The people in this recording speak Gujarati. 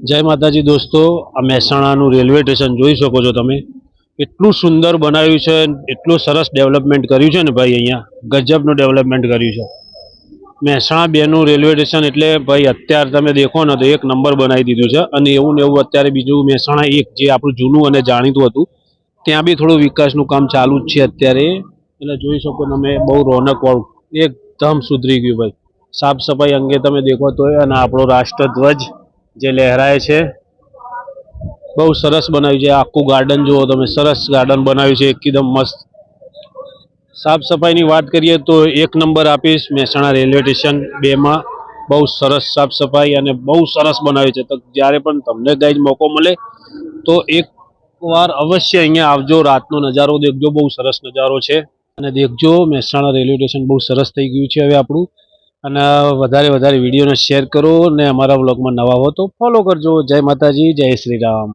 જય માતાજી દોસ્તો, આ મહેસાણાનું રેલવે સ્ટેશન જોઈ શકો છો તમે. એટલું સુંદર બનાવ્યું છે, એટલું સરસ ડેવલપમેન્ટ કર્યું છે ને ભાઈ, અહીંયા ગજબનું ડેવલપમેન્ટ કર્યું છે. મહેસાણા બેનું રેલવે સ્ટેશન એટલે ભાઈ અત્યારે તમે દેખો ને તો એક નંબર બનાવી દીધું છે. અને એવું ને એવું અત્યારે બીજું મહેસાણા એક જે આપણું જૂનું અને જાણીતું હતું ત્યાં બી થોડું વિકાસનું કામ ચાલુ જ છે અત્યારે. એટલે જોઈ શકો તમે, બહુ રોનકવાળું એકદમ સુધરી ગયું ભાઈ. સાફ સફાઈ અંગે તમે દેખો તો અને આપણો રાષ્ટ્રધ્વજ જે લહેરાય છે, બહુ સરસ બનાવ્યું છે. આખું ગાર્ડન જુઓ તમે, સરસ ગાર્ડન બનાવ્યું છે એકદમ મસ્ત. સાફ સફાઈની વાત કરીએ તો એક નંબર આપીશ મહેસાણા રેલવે સ્ટેશન બેમાં. બહુ સરસ સાફ સફાઈ અને બહુ સરસ બનાવ્યું છે. તો જ્યારે પણ તમને ગાઈડ મોકો મળે તો એક વાર અવશ્ય અહીંયા આવજો, રાતનો નજારો દેખજો, બહુ સરસ નજારો છે. અને દેખજો મહેસાણા રેલવે સ્ટેશન બહુ સરસ થઈ ગયું છે હવે આપણું. અને વધારે વિડીયોને શેર કરો, ને અમારા વ્લોગમાં નવા હો તો ફોલો કરજો. જય માતાજી, જય શ્રી રામ.